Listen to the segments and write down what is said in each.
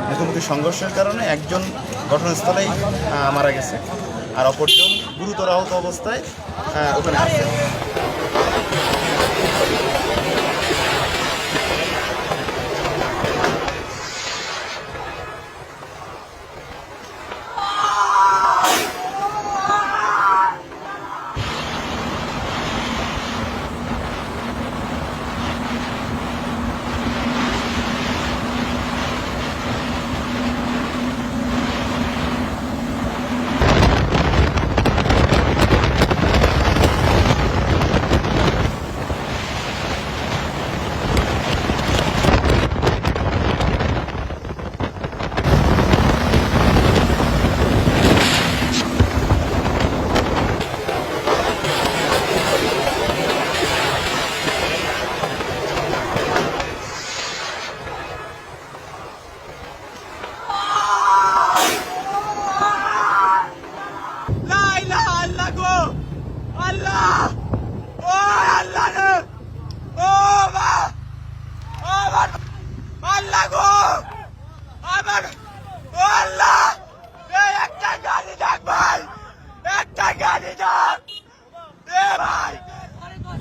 মুখোমুখি সংঘর্ষের কারণে একজন ঘটনাস্থলেই মারা গেছে, আর অপরজন গুরুতর আহত অবস্থায় ওখানে আছে।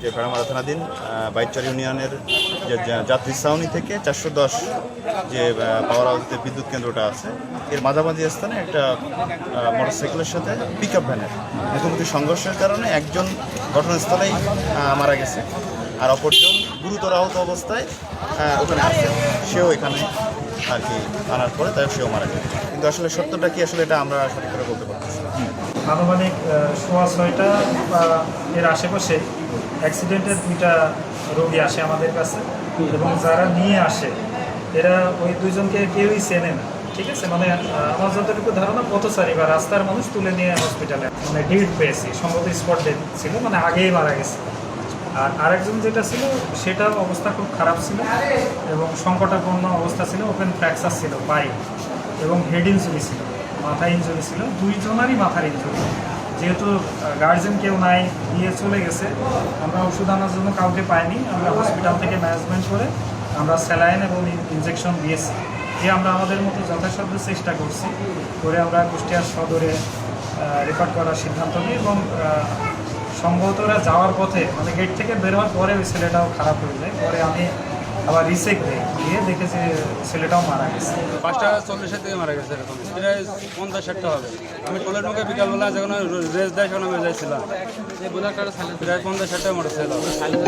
যে ভেড়ামারা থানাধীন বাইচর ইউনিয়নের যে যাত্রী ছাউনি থেকে 410 যে পাওয়ার হাউসে বিদ্যুৎ কেন্দ্রটা আছে, এর মাঝামাঝি স্থানে একটা মোটরসাইকেলের সাথে পিকআপ ভ্যানের মুখোমুখি সংঘর্ষের কারণে একজন ঘটনাস্থলেই মারা গেছে, আর অপরজন গুরুতর আহত অবস্থায় ওখানে আছে। সেও এখানে আর কি আনার পরে তাই সেও মারা গেছে, কিন্তু আসলে সত্যটা কি আসলে এটা আমরা সঠিক করে বলতে পারতেছি না। আনুমানিক 6:30 বা এর আশেপাশে অ্যাক্সিডেন্টের 2টা রোগী আসে আমাদের কাছে, এবং যারা নিয়ে আসে এরা ওই দুইজনকে কেউই চেনে না, ঠিক আছে। মানে আমার যতটুকু ধারণা পথচারী বা রাস্তার মানুষ তুলে নিয়ে হসপিটালে, মানে ডেট পেয়েছি, সম্ভবত স্পট ডেট ছিল, মানে আগেই মারা গেছে। আর আরেকজন যেটা ছিল সেটার অবস্থা খুব খারাপ ছিল এবং সংকটাপন্ন অবস্থা ছিল, ওপেন ফ্র্যাকচার ছিল পায়ে, এবং হেড ইনজুরি ছিল, মাথা ইনজুরি ছিল, দুইজনারই মাথার ইনজুরি। যেহেতু গার্জেন কেউ নাই, নিয়ে চলে গেছে, আমরা ওষুধ আনার জন্য কাউকে পাইনি, আমরা হসপিটাল থেকে ম্যানেজমেন্ট করে আমরা স্যালাইন এবং ইনজেকশন দিয়েছি, যে আমরা আমাদের মতো যথাসাধ্য চেষ্টা করছি করে আমরা কুষ্টিয়া সদরে রেফার করার সিদ্ধান্ত নিই। এবং সম্ভবত ওরা যাওয়ার পথে, মানে গেট থেকে বের হওয়ার পরে ওই ছেলেটাও খারাপ হয়ে যায়, পরে আমি আবার রিসেক দিই, দিয়ে দেখেছি ছেলেটাও মারা গেছে। 5:40 থেকে মারা গেছে, এরকম প্রায় 50-60টা হবে। আমি টোলের মুখে বিকালবেলা যখন রেস দেয় তখন আমি যাইছিলাম, প্রায় 50-60টা মোটরসাইকেল।